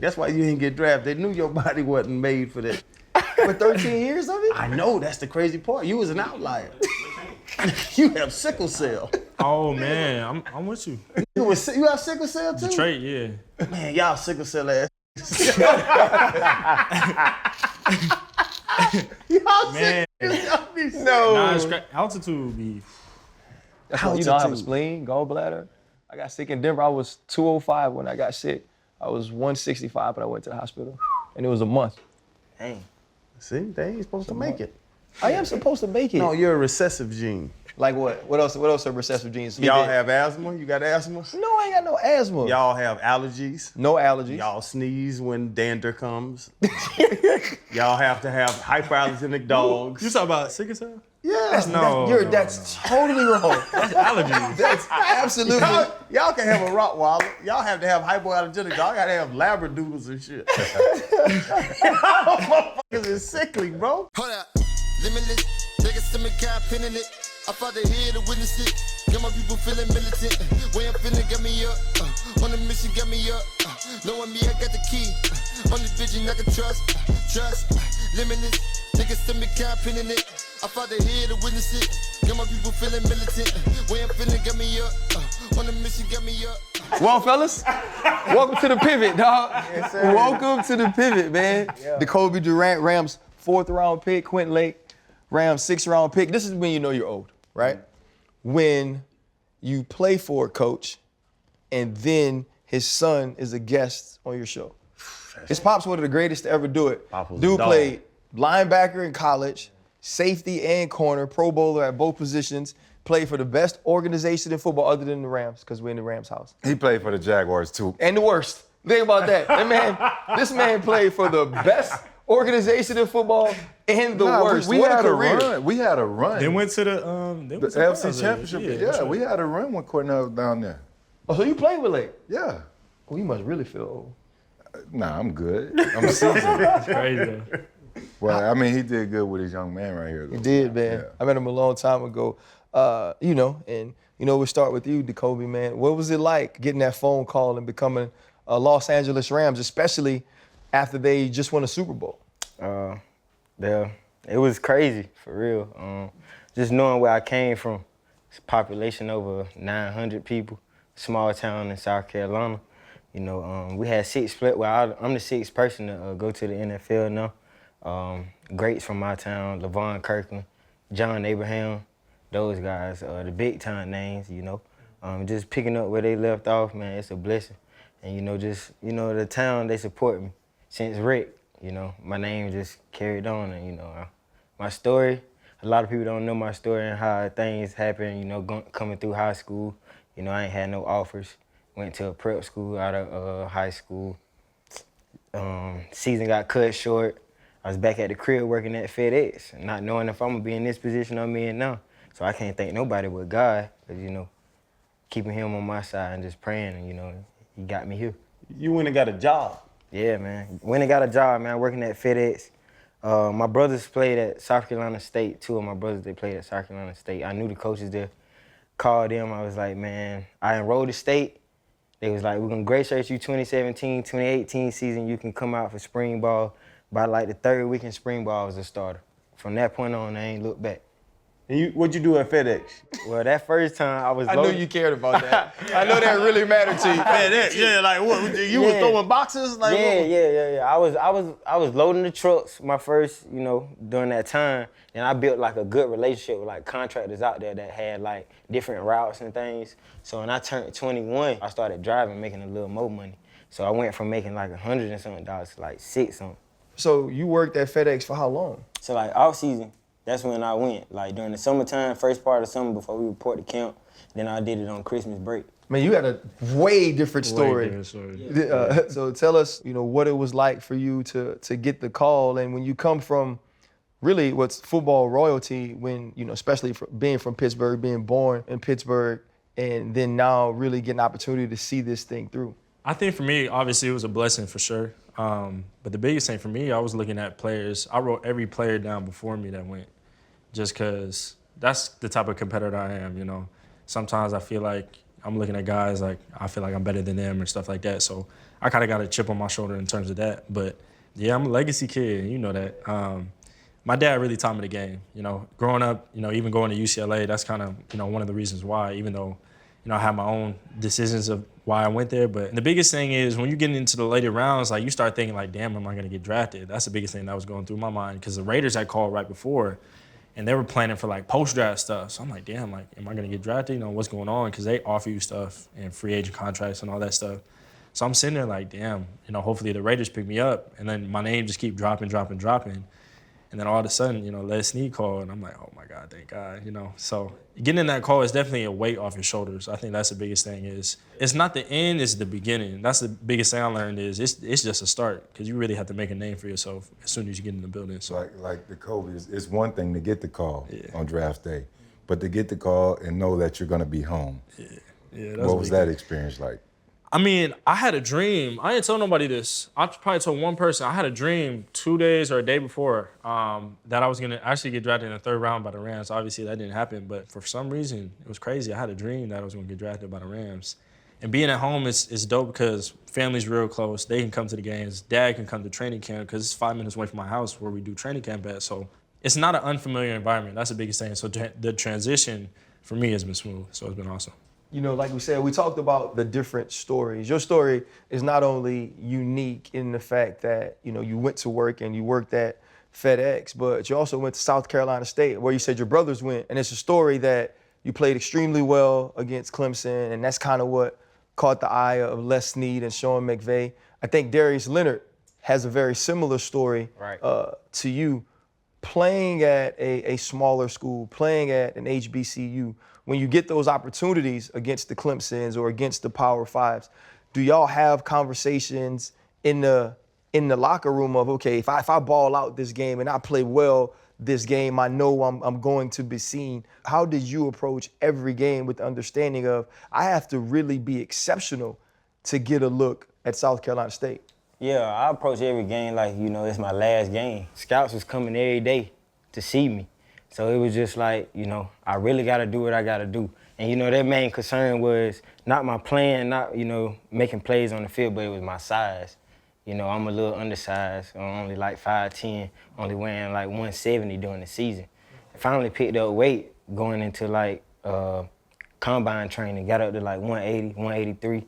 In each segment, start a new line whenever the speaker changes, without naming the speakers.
That's why you didn't get drafted. They knew your body wasn't made for that.
For 13 years of it?
I know, that's the crazy part. You was an outlier. You have sickle cell.
Oh man, I'm with you.
You have sickle cell too?
The trait, yeah.
Man, y'all sickle cell ass. Y'all
Man. Altitude would be.
That's why, you know, I have a spleen, gallbladder. I got sick in Denver. I was 205 when I got sick. I was 165 when I went to the hospital. And it was a month.
Dang. See, they ain't supposed to make it.
I am supposed to make it.
No, you're a recessive gene.
Like what? What else are recessive genes?
Y'all have asthma? You got asthma?
No, I ain't got no asthma.
Y'all have allergies?
No allergies.
Y'all sneeze when dander comes? Y'all have to have hyperallergenic dogs?
You talking about sickle cell?
Yeah.
That's totally wrong.
That's allergies.
That's absolutely.
Y'all can have a Rottweiler. Y'all have to have hypoallergenic dogs. Y'all gotta have labradoodles and shit. Y'all motherfuckers is sickly, bro.
Hold up, limitless. Take a stomach, got a pin in it. I fought the head to witness it. Got my people feeling militant. Way I'm feeling got me up. On the mission got me up. Knowing me, I got the key. On the vision I can trust. Limitless. Take a stomach, got a pin in it. I fought the head to witness it. Got my people feeling militant. Way I'm feeling got me up. On the mission got me up.
Well, fellas, welcome to the pivot, dog.
Yes, sir.
Welcome to the pivot, man.
Yeah.
Decobie, Durant, Rams 4th round pick. Quentin Lake, Rams 6th round pick. This is when you know you're old, right? When you play for a coach and then his son is a guest on your show. His pop's one of the greatest to ever do it. Dude played linebacker in college, safety and corner, Pro Bowler at both positions, played for the best organization in football other than the Rams, because we're in the Rams house.
He played for the Jaguars too.
And the worst. Think about that. This man played for the best organization in football and the worst.
We
what
had
a
a
career.
run. We had a run.
They went to the
FC Championship. Yeah,
right.
we had a run when Cornell was down there.
Oh, so you played with Lake?
Yeah.
Well, you must really feel old.
Nah, I'm good. I'm seasoned.
It's crazy.
Well, I mean, he did good with his young man right here. Though.
He did, man.
Yeah.
I met him a long time ago. We'll start with you, Decobie, man. What was it like getting that phone call and becoming a Los Angeles Rams, especially after they just won a Super Bowl?
It was crazy, for real. Just knowing where I came from, it's a population over 900 people, small town in South Carolina. You know, we had 6 split. Well, I'm the 6th person to go to the NFL now. Greats from my town, LaVon Kirkland, John Abraham, those guys, the big time names, you know. Just picking up where they left off, man, it's a blessing. And, the town, they support me. Since Rick, my name just carried on. And, my story, a lot of people don't know my story and how things happen, coming through high school. I ain't had no offers. Went to a prep school out of high school. Season got cut short. I was back at the crib working at FedEx, not knowing if I'm gonna be in this position I'm in now. So I can't thank nobody but God, because, keeping him on my side and just praying, and, he got me here.
You went and got a job.
Yeah, man. Went and got a job, man, working at FedEx. My brothers played at South Carolina State. 2 of my brothers, they played at South Carolina State. I knew the coaches there. Called them, I was like, man, I enrolled at State. They was like, we're gonna grade search you 2017, 2018 season. You can come out for spring ball. By like the 3rd week in spring ball, I was a starter. From that point on, I ain't looked back.
And what'd you do at FedEx?
Well, that first time I was
I knew you cared about that. I know that really mattered to you.
FedEx, like what? You was throwing boxes? Like
Yeah. I was loading the trucks my first, during that time. And I built like a good relationship with like contractors out there that had like different routes and things. So when I turned 21, I started driving, making a little more money. So I went from making like $100 and something to like $6 something.
So you worked at FedEx for how long?
So like off season, that's when I went. Like during the summertime, first part of summer before we report to camp, then I did it on Christmas break.
Man, you had a way different story. So tell us, what it was like for you to get the call, and when you come from really what's football royalty, when, especially being from Pittsburgh, being born in Pittsburgh, and then now really getting an opportunity to see this thing through.
I think for me, obviously, it was a blessing for sure. But the biggest thing for me, I was looking at players. I wrote every player down before me that went, just because that's the type of competitor I am, Sometimes I feel like I'm looking at guys like I feel like I'm better than them or stuff like that. So I kind of got a chip on my shoulder in terms of that. But yeah, I'm a legacy kid. You know that. My dad really taught me the game. You know, growing up, you know, even going to UCLA, that's kind of, you know, one of the reasons why, even though, you know, I have my own decisions of why I went there. But the biggest thing is when you get into the later rounds, like you start thinking like, damn, am I going to get drafted? That's the biggest thing that was going through my mind because the Raiders had called right before and they were planning for like post-draft stuff. So I'm like, damn, like, am I going to get drafted? You know, what's going on? Because they offer you stuff and free agent contracts and all that stuff. So I'm sitting there like, damn, you know, hopefully the Raiders pick me up. And then my name just keep dropping. And then all of a sudden, you know, Les Snead called, and I'm like, oh my God, thank God, you know. So getting in that call is definitely a weight off your shoulders. I think that's the biggest thing is, it's not the end, it's the beginning. That's the biggest thing I learned is it's just a start because you really have to make a name for yourself as soon as you get in the building. So
Like Decobie, it's one thing to get the call on draft day, but to get the call and know that you're gonna be home.
Yeah,
What was that experience like?
I mean, I had a dream. I didn't tell nobody this. I probably told one person. I had a dream 2 days or a day before that I was going to actually get drafted in the 3rd round by the Rams. Obviously, that didn't happen. But for some reason, it was crazy. I had a dream that I was going to get drafted by the Rams. And being at home is dope because family's real close. They can come to the games. Dad can come to training camp because it's 5 minutes away from my house where we do training camp at. So it's not an unfamiliar environment. That's the biggest thing. So the transition for me has been smooth. So it's been awesome.
You know, like we said, we talked about the different stories. Your story is not only unique in the fact that, you know, you went to work and you worked at FedEx, but you also went to South Carolina State where you said your brothers went. And it's a story that you played extremely well against Clemson, and that's kind of what caught the eye of Les Snead and Sean McVay. I think Darius Leonard has a very similar story to you. Playing at a smaller school, playing at an HBCU, when you get those opportunities against the Clemsons or against the Power Fives, do y'all have conversations in the locker room of, okay, if I ball out this game and I play well this game, I know I'm going to be seen? How did you approach every game with the understanding of I have to really be exceptional to get a look at South Carolina State?
Yeah, I approach every game like, you know, it's my last game. Scouts was coming every day to see me. So it was just like, you know, I really got to do what I got to do. And, you know, their main concern was not my playing, not, you know, making plays on the field, but it was my size. You know, I'm a little undersized. I'm only like 5'10", only weighing like 170 during the season. I finally picked up weight going into like combine training, got up to like 180, 183.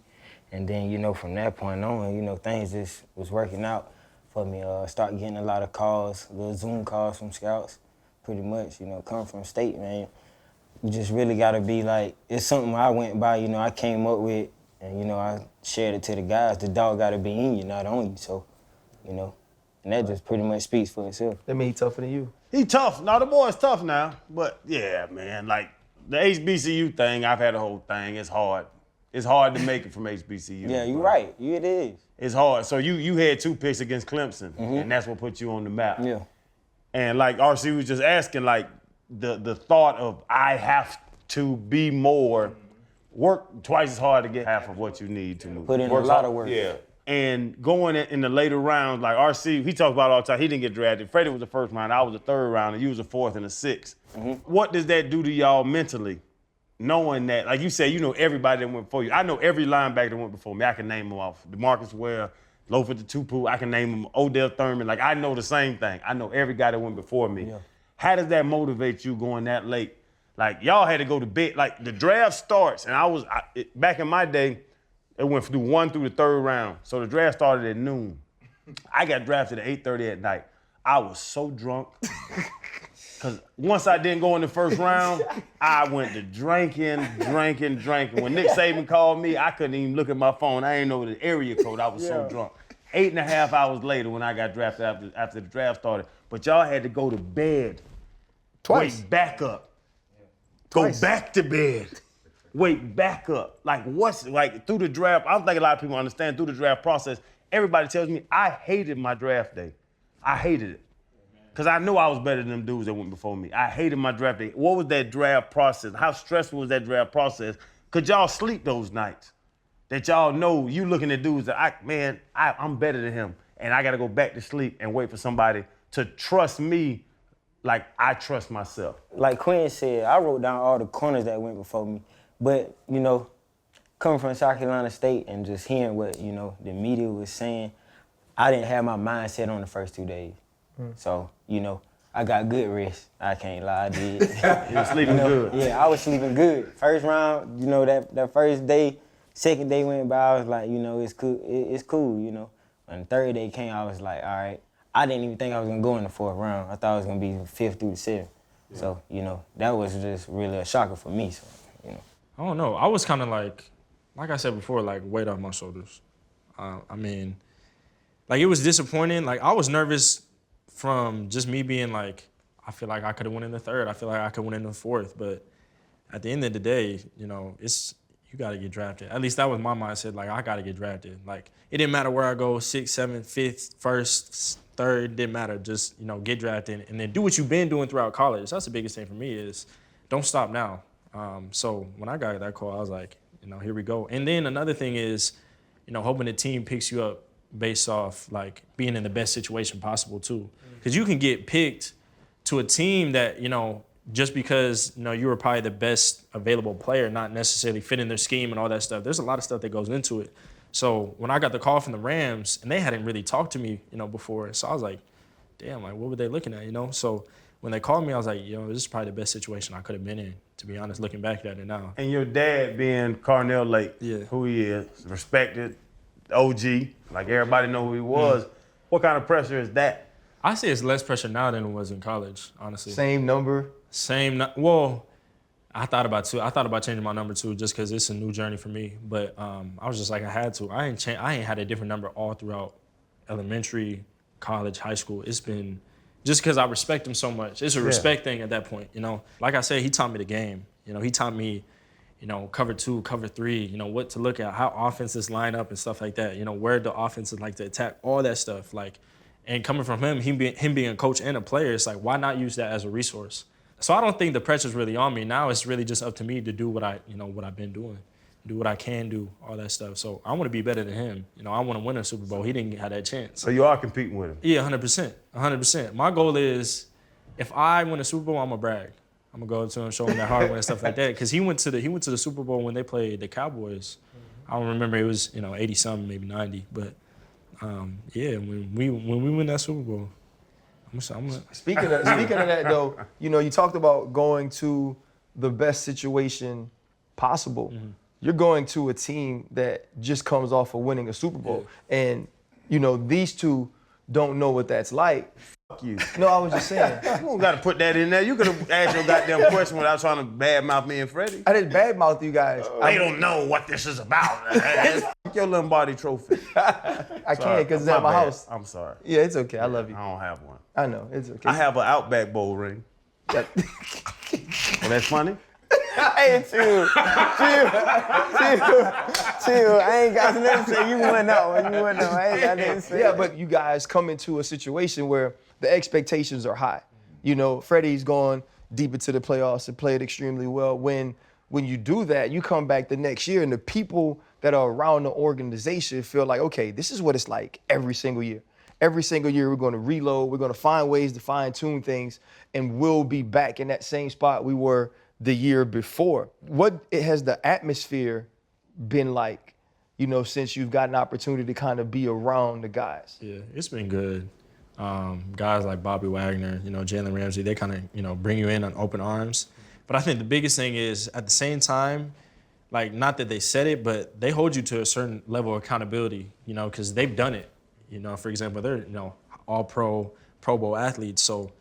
And then, you know, from that point on, you know, things just was working out for me. Start getting a lot of calls, little Zoom calls from scouts. Pretty much, you know, coming from state, man, you just really gotta be like, it's something I went by, you know, I came up with, and, you know, I shared it to the guys. The dog gotta be in you, not on you, so, you know, and that just pretty much speaks for itself.
That mean he tougher than you?
He tough. Now, the boy's tough now, but yeah, man, like the HBCU thing, I've had a whole thing. It's hard. It's hard to make it from HBCU.
Yeah, you're right. It is.
It's hard. So you had 2 picks against Clemson, and that's what put you on the map.
Yeah.
And like RC was just asking, like the thought of I have to be more, work twice as hard to get half of what you need to move.
Put in
Work
a lot
hard.
of work.
Yeah. And going in the later rounds, like RC, he talks about all the time, he didn't get drafted. Freddie was the 1st round, I was the 3rd round, and you was the 4th and the 6th. What does that do to y'all mentally? Knowing that, like you said, you know everybody that went before you. I know every linebacker that went before me. I can name them off. DeMarcus Ware, Lofa Tupu, I can name them, Odell Thurman. Like, I know the same thing. I know every guy that went before me. Yeah. How does that motivate you going that late? Like, y'all had to go to bed. Like, the draft starts, and back in my day, it went through 1 through the 3rd round. So the draft started at noon. I got drafted at 8:30 at night. I was so drunk. Because once I didn't go in the 1st round, I went to drinking. When Nick Saban called me, I couldn't even look at my phone. I didn't know the area code. I was so drunk. 8.5 hours later when I got drafted after the draft started. But y'all had to go to bed.
Twice.
Wake back up.
Twice.
Go back to bed. Wake back up. Like, through the draft, I don't think a lot of people understand through the draft process, everybody tells me I hated my draft day. I hated it. Because I knew I was better than them dudes that went before me. I hated my draft day. What was that draft process? How stressful was that draft process? Could y'all sleep those nights? That y'all know you looking at dudes that, I'm better than him. And I got to go back to sleep and wait for somebody to trust me like I trust myself.
Like Quentin said, I wrote down all the corners that went before me. But, you know, coming from South Carolina State and just hearing what, you know, the media was saying, I didn't have my mindset on the first 2 days. So, you know, I got good rest. I can't lie, I did.
You were sleeping good.
Yeah, I was sleeping good. First round, you know, that first day, second day went by, I was like, you know, it's cool, it's cool, you know. When the third day came, I was like, all right. I didn't even think I was gonna go in the fourth round. I thought it was gonna be fifth through the seventh. Yeah. So, you know, that was just really a shocker for me, so, you know.
I don't know. I was kind of like I said before, like weight off my shoulders. I mean, like it was disappointing. Like I was nervous from just me being like, I feel like I could have won in the third. I feel like I could win in the fourth. But at the end of the day, you know, you got to get drafted. At least that was my mindset. Like I got to get drafted. Like it didn't matter where I go, 6th, 7th, 5th, 1st, 3rd, didn't matter. Just, you know, get drafted and then do what you've been doing throughout college. That's the biggest thing for me is don't stop now. So when I got that call, I was like, you know, here we go. And then another thing is, you know, hoping the team picks you up based off like being in the best situation possible too. Because you can get picked to a team that, you know, just because, you know, you were probably the best available player, not necessarily fitting their scheme and all that stuff. There's a lot of stuff that goes into it. So when I got the call from the Rams, and they hadn't really talked to me, you know, before, so I was like, damn, like what were they looking at, you know? So when they called me, I was like, you know, this is probably the best situation I could have been in, to be honest, looking back at it now.
And your dad being Carnell Lake, who he is, respected, OG, like everybody know who he was. What kind of pressure is that?
I say it's less pressure now than it was in college, honestly.
Same number?
Well, I thought about changing my number too, just because it's a new journey for me. But I was just like, I had to. I ain't had a different number all throughout elementary, college, high school. It's been just because I respect him so much. It's a respect thing at that point, you know. Like I said, he taught me the game. You know, he taught me, you know, cover 2, cover 3, you know, what to look at, how offenses line up and stuff like that. You know, where the offenses like to attack, all that stuff. Like, and coming from him being a coach and a player, it's like, why not use that as a resource? So I don't think the pressure's really on me. Now it's really just up to me to do what I've been doing, do what I can do, all that stuff. So I want to be better than him. You know, I want to win a Super Bowl. He didn't have that chance.
So you are competing with him?
Yeah, 100%. My goal is, if I win a Super Bowl, I'm gonna brag. I'm gonna go up to him, show him that hard win and stuff like that. Because he went to the Super Bowl when they played the Cowboys. I don't remember, it was 80-something, maybe 90. But yeah, when we win that Super Bowl, I'm gonna.
Speaking of that though, you know, you talked about going to the best situation possible. You're going to a team that just comes off of winning a Super Bowl, and you know these two don't know what that's like.
Fuck you.
No, I was just saying.
You don't got to put that in there. You could have asked your goddamn question without trying to badmouth me and Freddie.
I didn't badmouth you guys.
They don't know what this is about. Fuck your Lombardi trophy.
I can't because it's at my
bad.
house.
I'm sorry.
Yeah, it's okay. I love you.
I don't have one.
I know, it's okay.
I have an Outback Bowl ring. Well, that's funny.
Hey, chill. I ain't got nothing to say. You won that one. I ain't got nothing to say.
Yeah, but you guys come into a situation where the expectations are high. You know, Freddie's gone deep into the playoffs and played extremely well. When you do that, you come back the next year and the people that are around the organization feel like, okay, this is what it's like every single year. Every single year we're going to reload, we're going to find ways to fine-tune things, and we'll be back in that same spot we were the year before. What has the atmosphere been like, you know, since you've got an opportunity to kind of be around the guys?
Yeah, it's been good. Guys like Bobby Wagner, you know, Jalen Ramsey, they kind of, you know, bring you in on open arms. But I think the biggest thing is, at the same time, like, not that they said it, but they hold you to a certain level of accountability, you know, because they've done it. You know, for example, they're, you know, all Pro Bowl athletes, so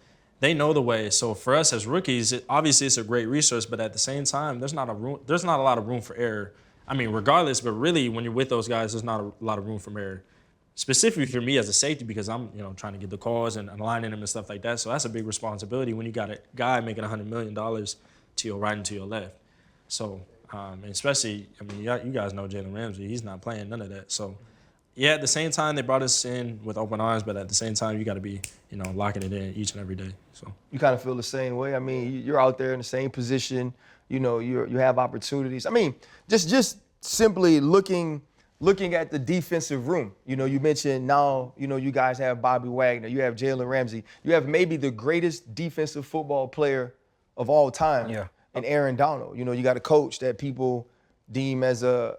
they know the way. So for us as rookies, obviously it's a great resource, but at the same time, there's not a lot of room for error. I mean, regardless, but really when you're with those guys, there's not a lot of room for error. Specifically for me as a safety, because I'm, you know, trying to get the calls and aligning them and stuff like that. So that's a big responsibility when you got a guy making $100 million to your right and to your left. So, and especially, I mean, you guys know Jalen Ramsey. He's not playing none of that. So, yeah, at the same time, they brought us in with open arms, but at the same time, you got to be, you know, locking it in each and every day. So
you kind of feel the same way. I mean, you're out there in the same position. You know, you have opportunities. I mean, just simply looking at the defensive room. You know, you mentioned now, you know, you guys have Bobby Wagner, you have Jalen Ramsey, you have maybe the greatest defensive football player of all time, in Aaron Donald. You know, you got a coach that people deem as a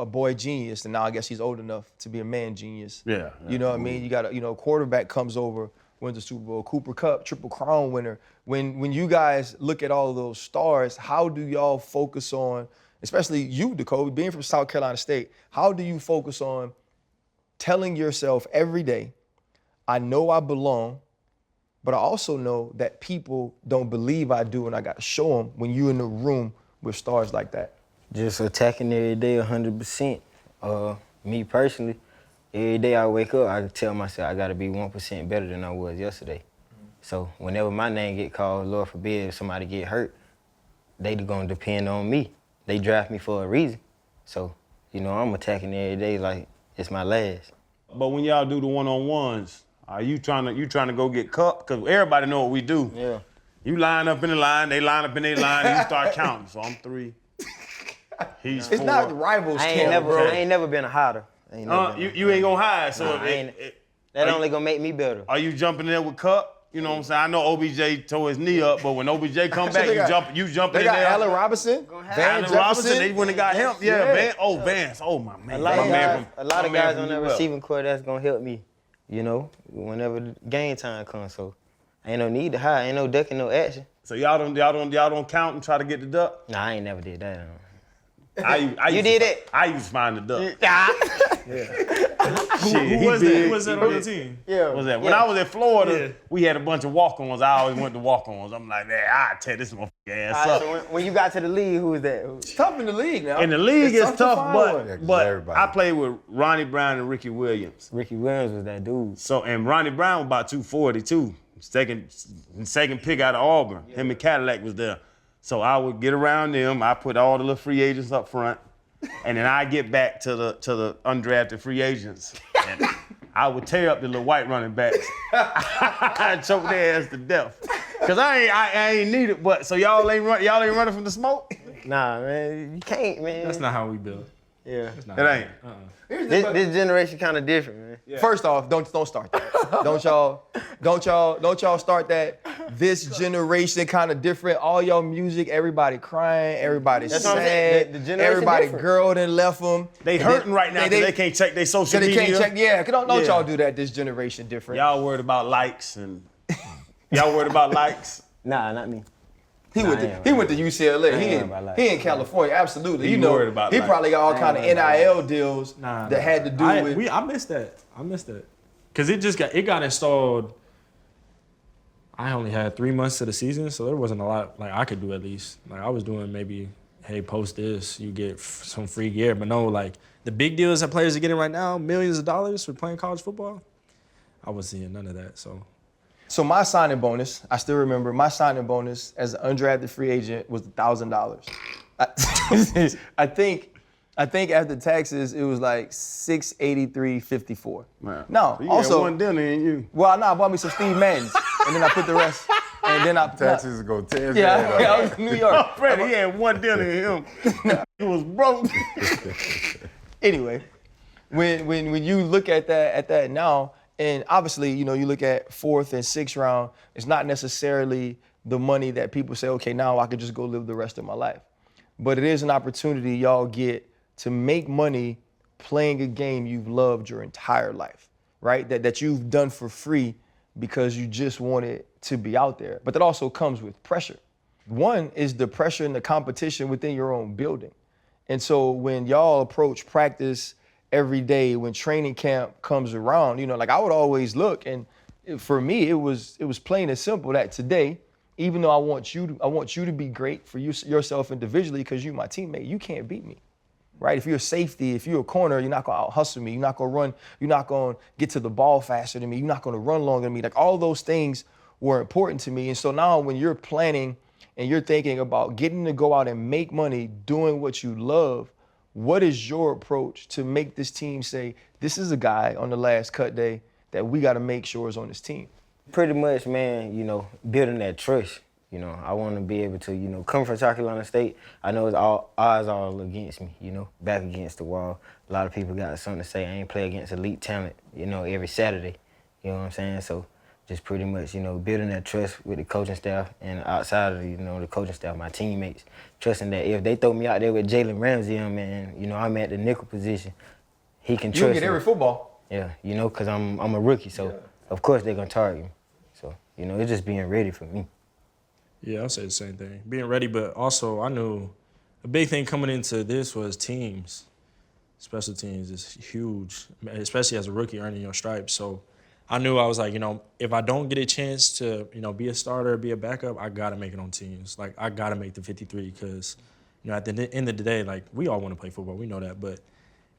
boy genius, and now I guess he's old enough to be a man genius.
Yeah.
You know what I mean? You got a quarterback comes over, wins the Super Bowl, Cooper Kupp, Triple Crown winner. When you guys look at all of those stars, how do y'all focus on, especially you, Decobie, being from South Carolina State, how do you focus on telling yourself every day, I know I belong, but I also know that people don't believe I do, and I got to show them when you're in the room with stars like that?
Just attacking every day 100%. Me personally, every day I wake up, I tell myself I gotta be 1% better than I was yesterday. So whenever my name get called, Lord forbid, if somebody get hurt, they gonna depend on me. They draft me for a reason. So, I'm attacking every day like it's my last.
But when y'all do the one-on-ones, are you trying to go get Cup? Because everybody know what we do.
Yeah.
You line up in the line, they line up in their line, and you start counting. So I'm 3. He's 4.
It's not rivals
I
camp, bro.
ain't never been a hider.
You ain't gonna hide. So
That only gonna make me better.
Are you jumping there with Cup? You know what I'm saying? I know OBJ tore his knee up, but when OBJ come back, you jump in
They
there.
got Allen Robinson, Van
Allen Robinson,
Jefferson.
they went and got him. Yeah. Vance. Oh, my man.
A lot of guys on that
that
receiving core that's gonna help me, whenever the game time comes. So ain't no need to hide, ain't no ducking, no action.
So y'all don't count and try to get the duck?
Nah, I ain't never did that.
You
did it?
I used to find the duck.
Who was that? Who was that on the team?
Yeah.
What was that? When I was at Florida, we had a bunch of walk-ons. I always went to walk-ons. I'm like, man, I'll tear this motherfucking ass up.
So when you got to the league, who was that?
It's tough in the league now.
In the league, it's
to
tough,
find
but
one.
everybody.
I played with Ronnie Brown and Ricky Williams.
Ricky Williams was that dude.
So, and Ronnie Brown was about 240 too. Second pick out of Auburn. Him and Cadillac was there. So I would get around them. I put all the little free agents up front, and then I get back to the undrafted free agents. And I would tear up the little white running backs. I choke their ass to death. Cause I ain't need it. But so y'all ain't running from the smoke?
Nah, man, you can't, man.
That's not how we build.
Yeah.
It ain't.
This generation kind of different, man.
Yeah. First off, don't start that. don't y'all start that. This generation kind of different. All y'all music, everybody crying, everybody
That's what I'm saying.
sad,
The generation
everybody
different.
girl done left them.
They hurting right now because they can't check their social
They
media.
can't check. Yeah, don't
Yeah.
y'all do that. This generation different.
Y'all worried about likes and y'all worried about likes.
Nah, not me.
He went to UCLA. He in California, absolutely.
He worried about
he
life.
probably got all kind of NIL deals that had to do with.
I missed that. Cause it got installed. I only had 3 months of the season, so there wasn't a lot like I could do at least. Like I was doing maybe, hey, post this, you get some free gear, but no, like the big deals that players are getting right now, millions of dollars for playing college football. I wasn't seeing none of that.
So my signing bonus, I still remember my signing bonus as an undrafted free agent was $1,000. I think after taxes it was like $683.54.
Man.
No,
you
also
had one dinner and you.
Well, no, I bought me some Steve Maddens, and then I put the rest. And then I
Taxes go 10.
Yeah, I was in New York.
Freddie, he had one dinner and him. He was broke.
Anyway, when you look at that now, and obviously, you look at 4th and 6th round, it's not necessarily the money that people say, okay, now I could just go live the rest of my life. But it is an opportunity y'all get to make money playing a game you've loved your entire life, right? That you've done for free because you just wanted to be out there. But that also comes with pressure. One is the pressure and the competition within your own building. And so when y'all approach practice every day, when training camp comes around, like I would always look, and for me, it was plain and simple that today, even though I want you to be great for yourself individually because you're my teammate, you can't beat me, right? If you're a safety, if you're a corner, you're not gonna out-hustle me, you're not gonna run, you're not gonna get to the ball faster than me, you're not gonna run longer than me. Like all those things were important to me. And so now when you're planning and you're thinking about getting to go out and make money doing what you love, what is your approach to make this team say, this is a guy on the last cut day that we got to make sure is on this team?
Pretty much, man, building that trust. I want to be able to, come from South Carolina State. I know it's odds all against me, back against the wall. A lot of people got something to say. I ain't play against elite talent, every Saturday. You know what I'm saying? So just pretty much, building that trust with the coaching staff and outside of, the coaching staff, my teammates, trusting that if they throw me out there with Jalen Ramsey, man, I'm at the nickel position, he can trust me.
You get every football.
Yeah, because I'm a rookie, so of course they're going to target me. So, it's just being ready for me.
Yeah, I'll say the same thing. Being ready, but also I knew a big thing coming into this was teams. Special teams is huge, especially as a rookie earning your stripes. So I knew I was like, if I don't get a chance to, be a starter, be a backup, I got to make it on teams. Like, I got to make the 53 because, at the end of the day, like, we all want to play football. We know that. But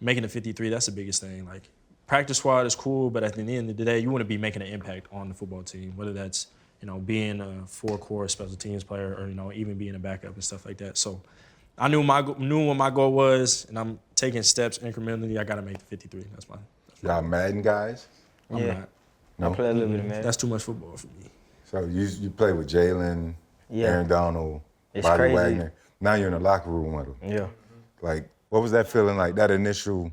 making the 53, that's the biggest thing. Like, practice squad is cool, but at the end of the day, you want to be making an impact on the football team, whether that's, being a four-core special teams player or, even being a backup and stuff like that. So I knew what my goal was, and I'm taking steps incrementally. I got to make the 53. That's my
Y'all Madden guys?
I'm not.
I play a little bit of Madden.
That's too much football for me.
So you play with Jalen, Aaron Donald,
It's
Bobby
crazy.
Wagner. Now you're in the locker room with them.
Yeah.
Like, what was that feeling like, that initial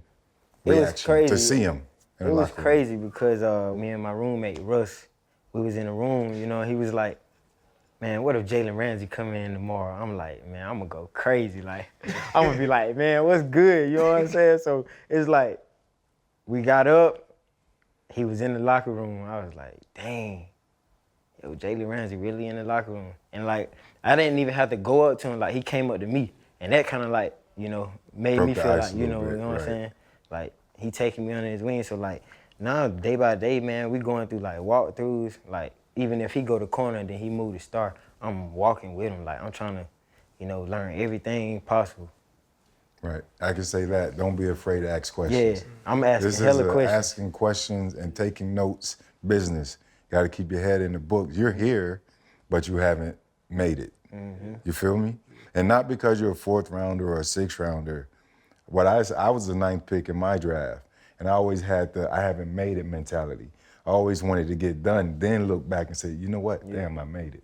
It was
reaction
crazy.
to see him in
It
the
was
locker room?
crazy because me and my roommate, Russ, we was in the room, he was like, man, what if Jalen Ramsey come in tomorrow? I'm like, man, I'm going to go crazy. Like, I'm going to be like, man, what's good? You know what I'm saying? So it's like, we got up, he was in the locker room. I was like, dang, yo, Jalen Ramsey really in the locker room. And like, I didn't even have to go up to him. Like, he came up to me. And that kind of like, made
Broke
me
the
feel
ice
like,
a
you
little
know
bit,
what I'm
right.
saying? Like, he taking me under his wing. So like, now day by day, man, we going through like walkthroughs. Like, even if he go to corner and then he move to star, I'm walking with him. Like, I'm trying to, learn everything possible.
Right. I can say that. Don't be afraid to ask questions.
Yeah, I'm asking
This
hella
is
questions.
asking questions and taking notes business. Got to keep your head in the book. You're here, but you haven't made it. You feel me? And not because you're a fourth rounder or a sixth rounder. I was the 9th pick in my draft, and I always had the I haven't made it mentality. I always wanted to get done, then look back and say, you know what? Damn, I made it.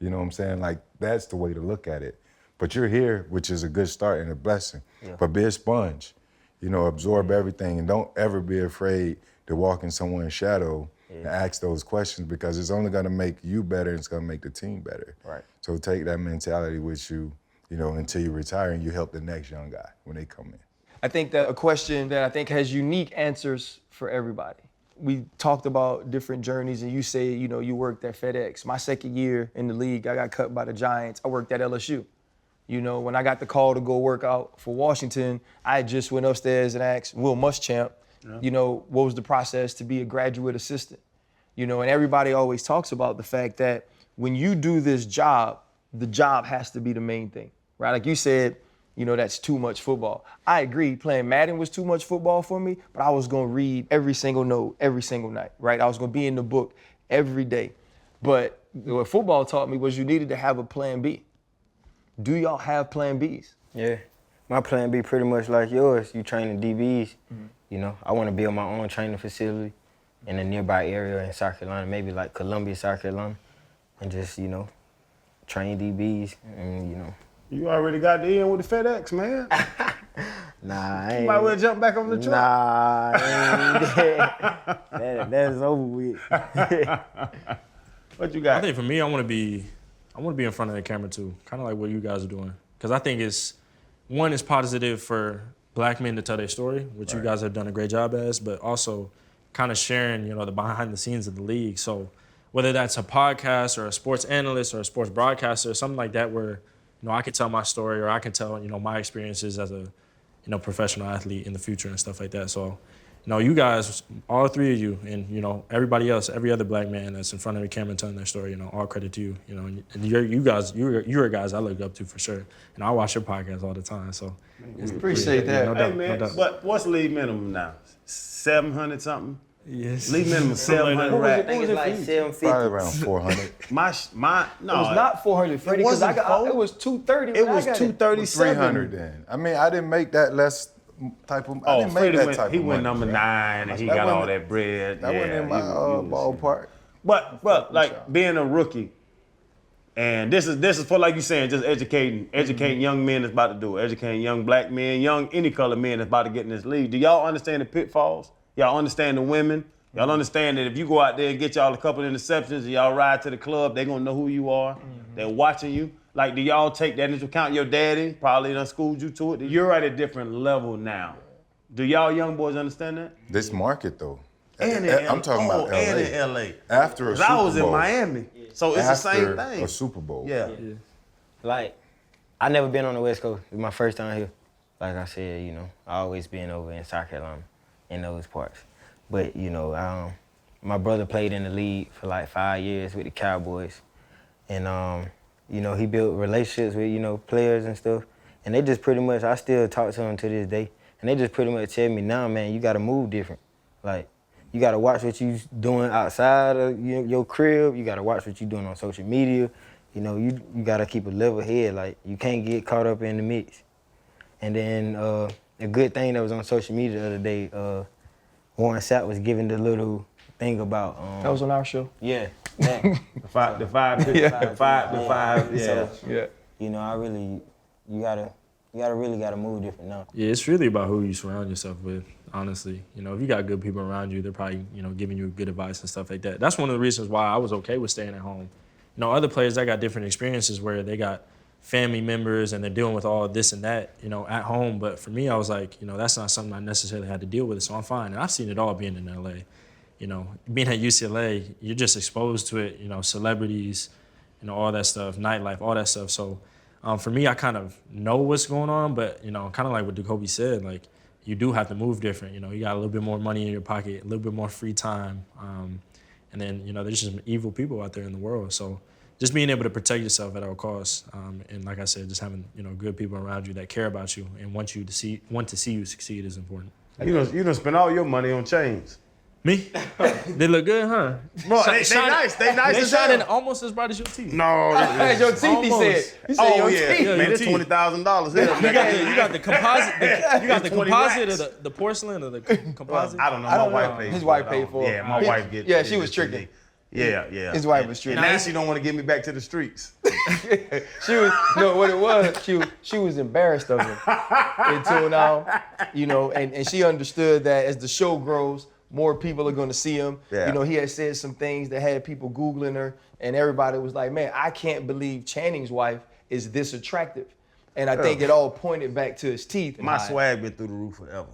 You know what I'm saying? Like, that's the way to look at it. But you're here, which is a good start and a blessing. But be a sponge, absorb everything, and don't ever be afraid to walk in someone's shadow and ask those questions, because it's only gonna make you better and it's gonna make the team better.
Right.
So take that mentality with you, until you retire and you help the next young guy when they come in.
I think that a question that I think has unique answers for everybody. We talked about different journeys, and you say, you worked at FedEx. My second year in the league, I got cut by the Giants. I worked at LSU. When I got the call to go work out for Washington, I just went upstairs and asked Will Muschamp, what was the process to be a graduate assistant? And everybody always talks about the fact that when you do this job, the job has to be the main thing, right? Like you said, that's too much football. I agree, playing Madden was too much football for me, but I was gonna read every single note, every single night, right? I was gonna be in the book every day. But what football taught me was you needed to have a plan B. Do y'all have plan Bs?
Yeah. My plan B pretty much like yours. You training DBs. I want to build my own training facility in a nearby area in South Carolina, maybe like Columbia, South Carolina, and just, train DBs and,
You already got the in with the FedEx, man.
Nah, I
You
ain't.
might well jump back on the truck.
Nah, I ain't that's over with.
What you
I
got?
think for me, I want to be in front of the camera too, kind of like what you guys are doing. Because I think it's positive for black men to tell their story, which you guys have done a great job as, but also kind of sharing, the behind the scenes of the league. So whether that's a podcast or a sports analyst or a sports broadcaster or something like that, where I could tell my story or I can tell my experiences as a professional athlete in the future and stuff like that. So you guys, all three of you, and everybody else, every other black man that's in front of the camera telling their story, all credit to you. And you're guys I look up to for sure. And I watch your podcast all the time. So
Appreciate that.
No
Hey,
doubt,
man,
no doubt.
but what's league minimum now? 700 something?
Yes.
League minimum
Something like
700
that.
I think it's like 750.
Probably around 400.
No.
It was not 400, Freddie, because
wasn't four?
it was 230.
It
when I
was
got
237.
300 then. I mean, I didn't make that less type of, I
Oh,
didn't make
Freddie
that
went,
type
he
of
went
money,
number
bro.
9 and he
That
got all
wasn't-
that bread.
That wasn't in my ballpark.
But like being a rookie, and this is for, like you saying, just educating young men that's about to do it, educating young black men, young any color men that's about to get in this league. Do y'all understand the pitfalls? Y'all understand the women? Y'all understand that if you go out there and get y'all a couple interceptions and y'all ride to the club, they gonna know who you are. They're watching you. Like, do y'all take that into account? Your daddy probably done schooled you to it. You're at a different level now. Do y'all young boys understand that?
This market though.
And
I'm talking about LA.
And in LA.
After a
'Cause
Super
I was
Bowl.
in Miami, so it's the same
After
thing.
a Super Bowl.
Yeah.
Like, I never been on the West Coast. It's my first time here. Like I said, you know, I always been over in South Carolina, in those parts. But, you know, my brother played in the league for like 5 years with the Cowboys. And, you know, he built relationships with, you know, players and stuff. And they just pretty much, I still talk to them to this day. And they just pretty much tell me, nah, man, you got to move different. Like, you got to watch what you doing outside of your crib. You got to watch what you doing on social media. You know, you got to keep a level head. Like, you can't get caught up in the mix. And then a good thing that was on social media the other day, Warren Sapp was giving the little thing about.
That was on our show.
Yeah. That.
The five, yeah.
So,
Yeah.
you know, you gotta move different now.
Yeah, it's really about who you surround yourself with, honestly. You know, if you got good people around you, they're probably, you know, giving you good advice and stuff like that. That's one of the reasons why I was okay with staying at home. You know, other players that got different experiences where they got family members and they're dealing with all this and that, you know, at home. But for me, I was like, you know, that's not something I necessarily had to deal with, so I'm fine. And I've seen it all being in LA. You know, being at UCLA, you're just exposed to it, you know, celebrities, you know, all that stuff, nightlife, all that stuff. So for me, I kind of know what's going on, but, you know, kind of like what Decobie said, like, you do have to move different. You know, you got a little bit more money in your pocket, a little bit more free time. And then, you know, there's just evil people out there in the world. So just being able to protect yourself at all costs. And like I said, just having, you know, good people around you that care about you and want to see you succeed is important.
You done spend all your money on chains.
Me? They look good, huh?
Bro, they nice. They nice
They
as hell.
shining almost as bright as your teeth.
No.
Your teeth, he said. He said
Oh
your
yeah,
teeth.
man, it's
teeth.
$20,000.
You got the composite. You got the
20
composite
racks.
of the porcelain or the composite.
I don't know.
I
My
don't
wife
know.
paid.
His
for
wife
it
paid
all.
for it.
Yeah, my
His-
wife get.
yeah, she was tricking.
Yeah.
His wife was tricking.
And now she don't want to get me back to the streets.
She was no, what it was. She was embarrassed of him until now, you know, and she understood that as the show grows, more people are going to see him.
Yeah.
You know, he had said some things that had people Googling her, and everybody was like, man, I can't believe Channing's wife is this attractive. And I think it all pointed back to his teeth.
My swag been through the roof forever.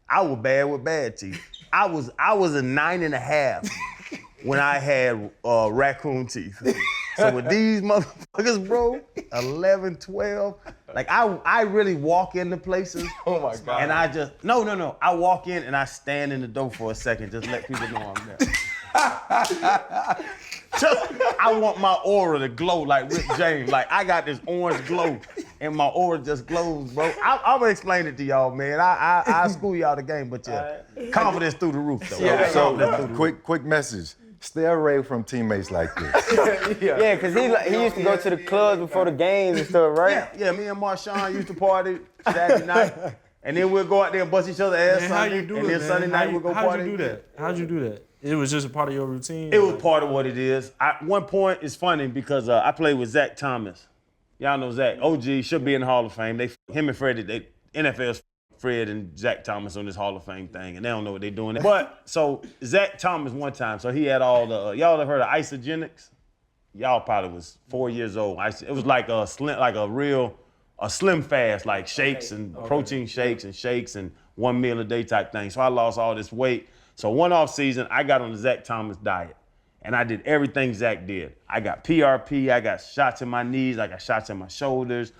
I was bad with bad teeth. I was a 9.5 when I had raccoon teeth. So with these motherfuckers, bro, 11, 12, like I really walk into places.
Oh my God.
And I just, no. I walk in and I stand in the door for a second, just let people know I'm there. I want my aura to glow like Rick James. Like I got this orange glow and my aura just glows, bro. I'm gonna explain it to y'all, man. I school y'all the game, but yeah, confidence through the roof though.
Yeah.
So quick message. Stay away from teammates like this.
Yeah, because he used to go to the clubs before the games and stuff, right?
Yeah, me and Marshawn used to party Saturday night, and then we'll go out there and bust each other ass
Man, how
Sunday,
you do
and
it,
then
man?
Sunday night we'll go party.
How'd you do that? How'd you do that? It was just a part of your routine?
It was part of what it is. At one point, it's funny because I played with Zach Thomas. Y'all know Zach. OG should be in the Hall of Fame. Him and Freddie, NFL's Fred and Zach Thomas on this Hall of Fame thing, and they don't know what they're doing. But so Zach Thomas one time, so he had all the y'all have heard of isogenics? Y'all probably was 4 years old. It was like a slim fast, like shakes and protein shakes and 1 meal a day type thing. So I lost all this weight. So one off season, I got on the Zach Thomas diet, and I did everything Zach did. I got PRP, I got shots in my knees, I got shots in my shoulders.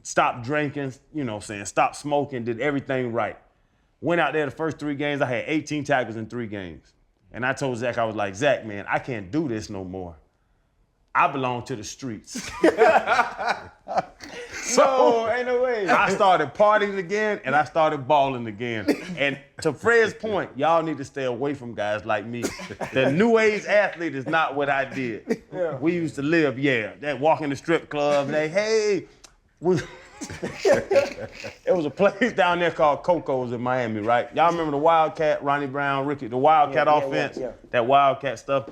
Stopped drinking, you know what I'm saying, stopped smoking, did everything right. Went out there the first 3 games, I had 18 tackles in 3 games. And I told Zach, I was like, Zach, man, I can't do this no more. I belong to the streets. So
ain't no way.
I started partying again and I started balling again. And to Fred's point, y'all need to stay away from guys like me. The new age athlete is not what I did. Yeah. We used to live, that walk in the strip club, hey, it was a place down there called Coco's in Miami, right? Y'all remember the Wildcat, Ronnie Brown, Ricky, the Wildcat offense, that Wildcat stuff?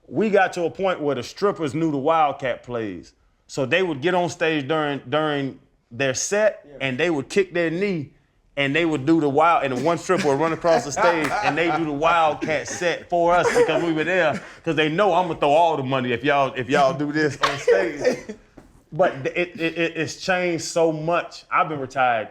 We got to a point where the strippers knew the Wildcat plays. So they would get on stage during their set and they would kick their knee and they would do the wild, and the one stripper would run across the stage, and they do the Wildcat set for us because we were there, because they know I'm gonna throw all the money if y'all do this on stage. But it's changed so much. I've been retired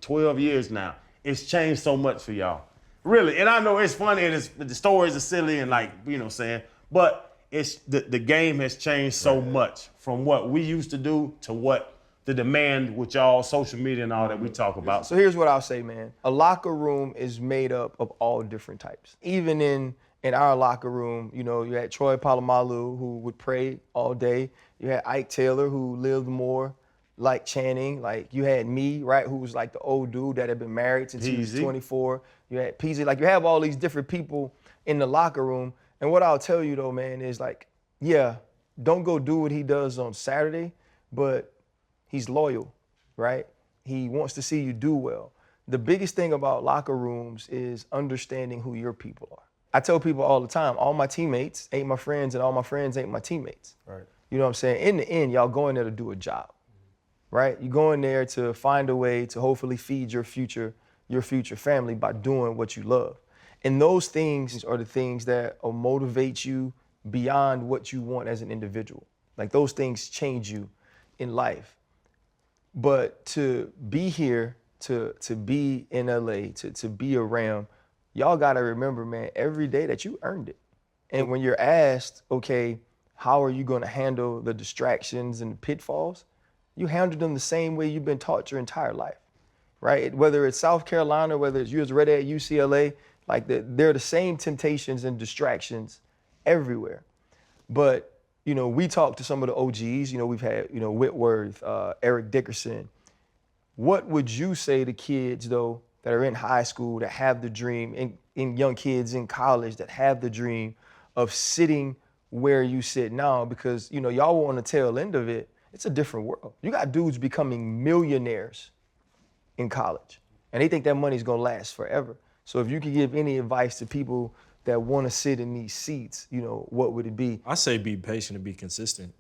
12 years now. It's changed so much for y'all, really. And I know it's funny, and the stories are silly, and like, you know what I'm saying, but it's the game has changed so much from what we used to do to what the demand with y'all, social media and all that we talk about.
So here's what I'll say, man. A locker room is made up of all different types. Even in our locker room, you know, you had Troy Polamalu, who would pray all day. You had Ike Taylor, who lived more like Channing. Like, you had me, right, who was like the old dude that had been married since he was 24. You had PZ. Like, you have all these different people in the locker room. And what I'll tell you, though, man, is like, yeah, don't go do what he does on Saturday, but he's loyal, right? He wants to see you do well. The biggest thing about locker rooms is understanding who your people are. I tell people all the time, all my teammates ain't my friends and all my friends ain't my teammates.
Right.
You know what I'm saying? In the end, y'all go in there to do a job, right? You go in there to find a way to hopefully feed your future family by doing what you love. And those things are the things that will motivate you beyond what you want as an individual. Like, those things change you in life. But to be here, to be in LA, to be around, y'all gotta remember, man, every day that you earned it. And when you're asked, okay, how are you gonna handle the distractions and the pitfalls? You handle them the same way you've been taught your entire life, right? Whether it's South Carolina, whether it's you was ready at UCLA, like they're the same temptations and distractions everywhere. But you know, we talked to some of the OGs, you know, we've had, you know, Whitworth, Eric Dickerson. What would you say to kids, though, that are in high school, that have the dream, in young kids in college that have the dream of sitting where you sit now? Because, you know, y'all were on the tail end of it. It's a different world. You got dudes becoming millionaires in college, and they think that money's gonna last forever. So if you could give any advice to people that want to sit in these seats, you know, what would it be?
I say be patient and be consistent.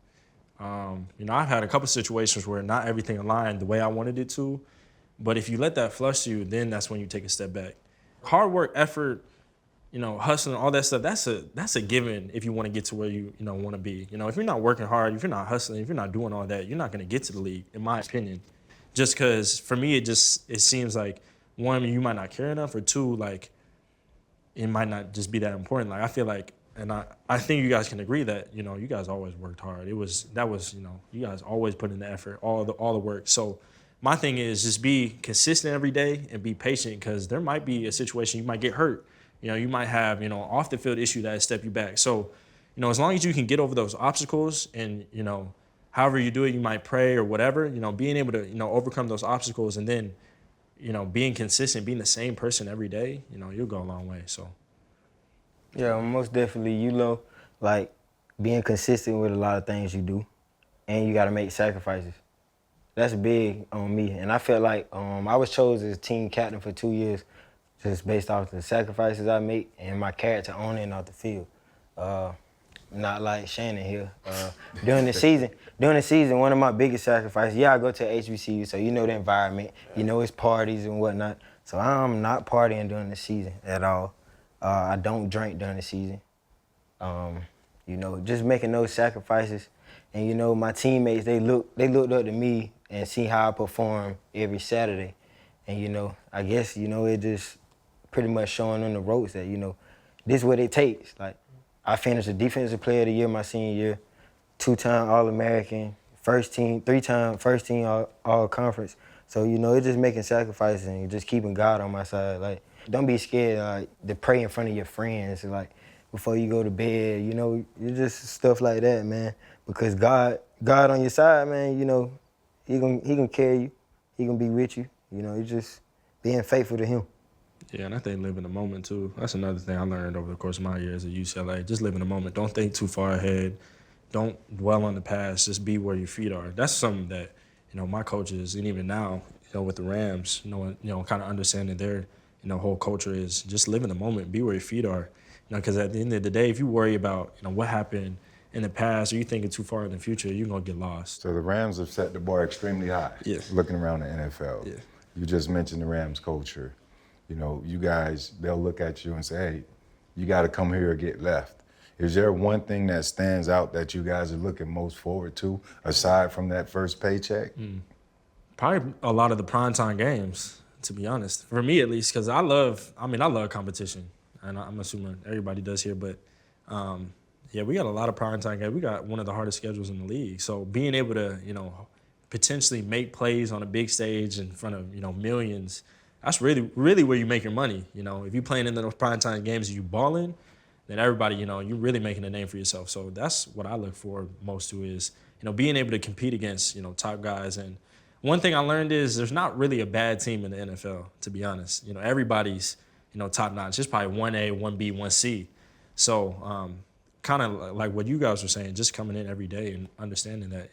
You know, I've had a couple situations where not everything aligned the way I wanted it to, but if you let that flush you, then that's when you take a step back. Hard work, effort, you know, hustling, all that stuff, that's a given if you want to get to where you want to be. You know, if you're not working hard, if you're not hustling, if you're not doing all that, you're not going to get to the league, in my opinion. Just because for me, it seems like, one, you might not care enough, or two, like, it might not just be that important. Like, I feel like, and I think you guys can agree that, you know, you guys always worked hard. You know, you guys always put in the effort, all the work. So my thing is just be consistent every day and be patient, because there might be a situation you might get hurt. You know, you might have, you know, off the field issue that step you back. So, you know, as long as you can get over those obstacles and, you know, however you do it, you might pray or whatever, you know, being able to, you know, overcome those obstacles, and then, you know, being consistent, being the same person every day, you know, you'll go a long way. So.
Yeah, most definitely, you know, like, being consistent with a lot of things you do, and you got to make sacrifices. That's big on me. And I felt like I was chosen as team captain for 2 years just based off the sacrifices I make and my character on and off the field. Not like Shannon here. During the season, one of my biggest sacrifices, I go to HBCU, so you know the environment, you know it's parties and whatnot. So I'm not partying during the season at all. I don't drink during the season. You know, just making those sacrifices. And you know, my teammates, they looked up to me and see how I perform every Saturday. And you know, I guess, you know, it just pretty much showing on the ropes that, you know, this is what it takes. Like, I finished the Defensive Player of the Year my senior year, 2-time All-American, three-time first team All-Conference. So, you know, it's just making sacrifices and just keeping God on my side. Like, don't be scared to pray in front of your friends, like, before you go to bed, you know, it's just stuff like that, man. Because God on your side, man, you know, he gonna carry you. He gonna be with you. You know, it's just being faithful to him.
Yeah, and I think live in the moment, too. That's another thing I learned over the course of my years at UCLA. Just live in the moment. Don't think too far ahead. Don't dwell on the past. Just be where your feet are. That's something that, you know, my coaches, and even now, you know, with the Rams, you know, kind of understanding their, you know, whole culture is just live in the moment. Be where your feet are. You know, because at the end of the day, if you worry about, you know, what happened in the past, or you thinking too far in the future, you're going to get lost.
So the Rams have set the bar extremely high,
Yeah.
looking around the NFL.
Yeah.
You just mentioned the Rams culture. You know, you guys, they'll look at you and say, hey, you got to come here or get left. Is there one thing that stands out that you guys are looking most forward to, aside from that first paycheck?
Probably a lot of the primetime games, to be honest. For me, at least, because I love competition. And I'm assuming everybody does here, but yeah, we got a lot of primetime games. We got one of the hardest schedules in the league. So being able to, potentially make plays on a big stage in front of, millions, that's really, really where you make your money. If you're playing in those primetime games and you balling, then everybody, you're really making a name for yourself. So that's what I look for most to is, being able to compete against, top guys. And one thing I learned is there's not really a bad team in the NFL, to be honest. Everybody's, top notch. It's probably 1A, 1B, 1C. So kind of like what you guys were saying, just coming in every day and understanding that,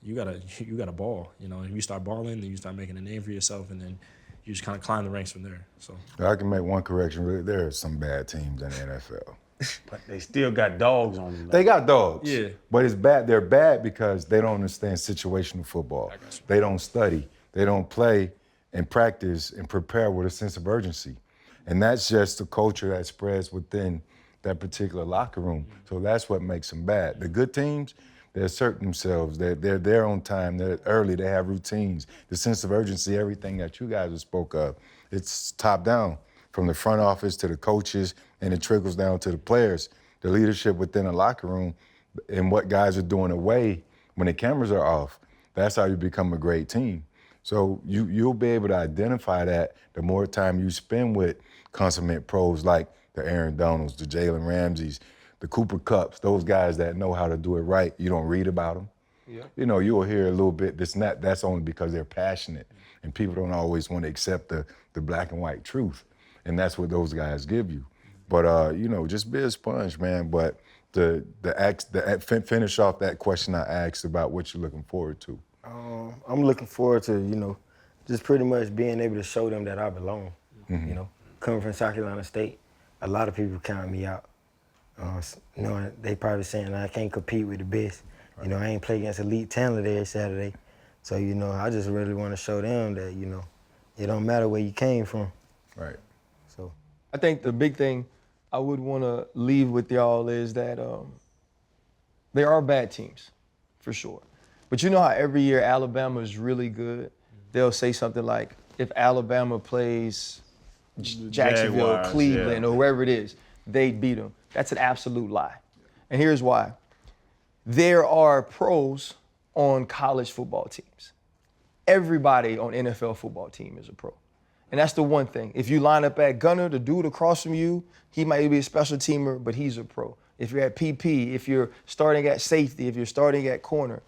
you gotta ball. If you start balling, then you start making a name for yourself, and then you just kind of climb the ranks from there. So
I can make one correction. Really, there are some bad teams in the NFL.
But they still got dogs on them.
They got dogs.
Yeah.
But it's bad. They're bad because they don't understand situational football. They don't study. They don't play and practice and prepare with a sense of urgency. And that's just the culture that spreads within that particular locker room. So that's what makes them bad. The good teams, they assert themselves. They're there on time. They're early. They have routines. The sense of urgency, everything that you guys have spoke of, it's top down from the front office to the coaches, and it trickles down to the players. The leadership within the locker room and what guys are doing away when the cameras are off. That's how you become a great team. So you'll be able to identify that the more time you spend with consummate pros like the Aaron Donalds, the Jalen Ramseys, the Cooper Kupps, those guys that know how to do it right. You don't read about them. Yeah. You'll hear a little bit this and that. That's only because they're passionate, and people don't always want to accept the black and white truth, and that's what those guys give you. But just be a sponge, man. But finish off that question I asked about what you're looking forward to.
I'm looking forward to, just pretty much being able to show them that I belong.
Mm-hmm.
Coming from South Carolina State, a lot of people count me out. They probably saying I can't compete with the best. Right. I ain't play against elite talent every Saturday. So, I just really want to show them that, it don't matter where you came from.
Right.
So
I think the big thing I would want to leave with y'all is that there are bad teams, for sure. But you know how every year Alabama is really good? They'll say something like, if Alabama plays Jacksonville,
Jaguars,
Cleveland, or wherever it is, they'd beat them. That's an absolute lie. And here's why. There are pros on college football teams. Everybody on NFL football team is a pro. And that's the one thing. If you line up at gunner, the dude across from you, he might be a special teamer, but he's a pro. If you're at PP, if you're starting at safety, if you're starting at corner.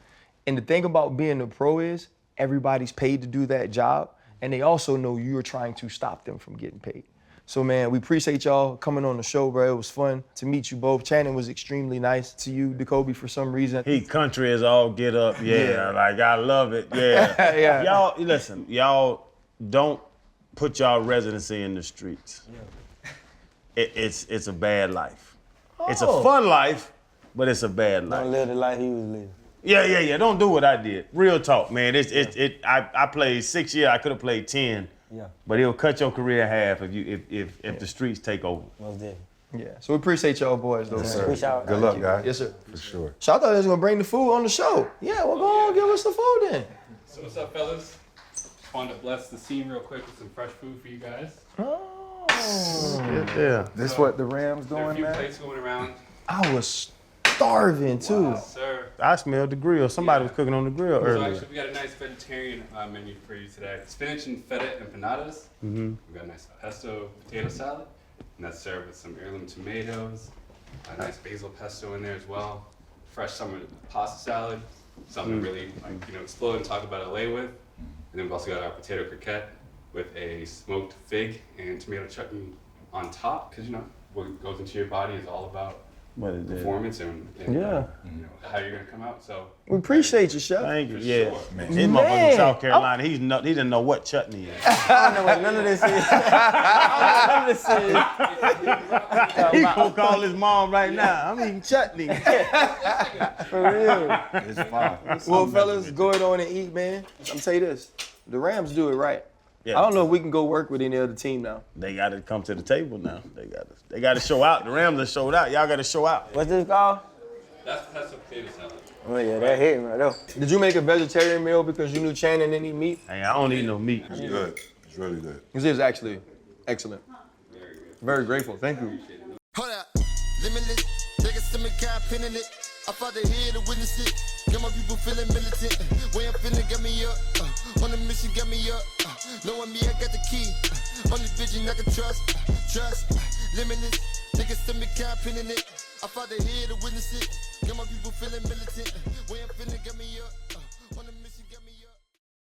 And the thing about being a pro is everybody's paid to do that job, and they also know you're trying to stop them from getting paid. So, man, we appreciate y'all coming on the show, bro. It was fun to meet you both. Channing was extremely nice to you, Decobie, for some reason.
He country is all get up, yeah. Like, I love it, yeah.
Yeah.
Y'all, listen, y'all don't put y'all residency in the streets. Yeah. It's a bad life. Oh. It's a fun life, but it's a bad life.
don't live the life he was living.
Yeah. Don't do what I did. Real talk, man. I played 6 years. I could have played 10.
Yeah.
But it'll cut your career in half if the streets take over.
Most definitely.
Yeah. So we appreciate y'all boys, though.
Yes,
man.
sir.
Appreciate y'all.
Good luck, guys.
Yes, sir.
For sure.
So I thought they was gonna bring the food on the show. Yeah, well, go on, give us the food then.
So what's up, fellas? Just wanted to bless the scene real quick with some fresh food for you guys.
Oh.
Yeah.
This what the Rams
There are a
doing,
few
man?
plates going around.
I was starving too.
Yes, sir.
I smelled the grill. Somebody was cooking on the grill
So
earlier.
actually, we got a nice vegetarian menu for you today. Spinach and feta empanadas. Mm-hmm. We got a nice pesto potato salad, and that's served with some heirloom tomatoes. A nice basil pesto in there as well. Fresh summer pasta salad, something to really explode and talk about LA with. And then we've also got our potato croquette with a smoked fig and tomato chutney on top, because what goes into your body is all about performance and how you're gonna come out. So
We appreciate you, Chef.
Thank you.
For
Yeah.
sure.
Man. This motherfucker from South Carolina, he didn't know what chutney is.
I don't know what none of this is. None of this is.
He gonna call his mom right now. I'm eating chutney.
For real.
It's fine.
Well, fellas, go ahead on and eat, man. I'm tell you this, the Rams do it right.
Yeah.
I don't know if we can go work with any other team now.
They got to come to the table now. They got to show out. The Rams have showed out. Y'all got to show out.
What's this called?
That's pesto potato salad.
Oh yeah, that hit me right there.
Did you make a vegetarian meal because you knew Channing didn't eat meat?
Hey, I don't eat no meat.
It's good. It's really good.
This is actually excellent. Very grateful. Thank you.
Hold up, limitless. Take a stomach, got a pin in it. I fought the head to witness it. Got my people feeling militant. Way I'm feeling, got me up. On the mission, got me up. Knowing me, I got the key. Only vision I can trust. Limitless. Take a stomach, got a pin in it. I fought the head to witness it. Got my people feeling militant. Way I'm feeling, got me up. On the mission, got me up.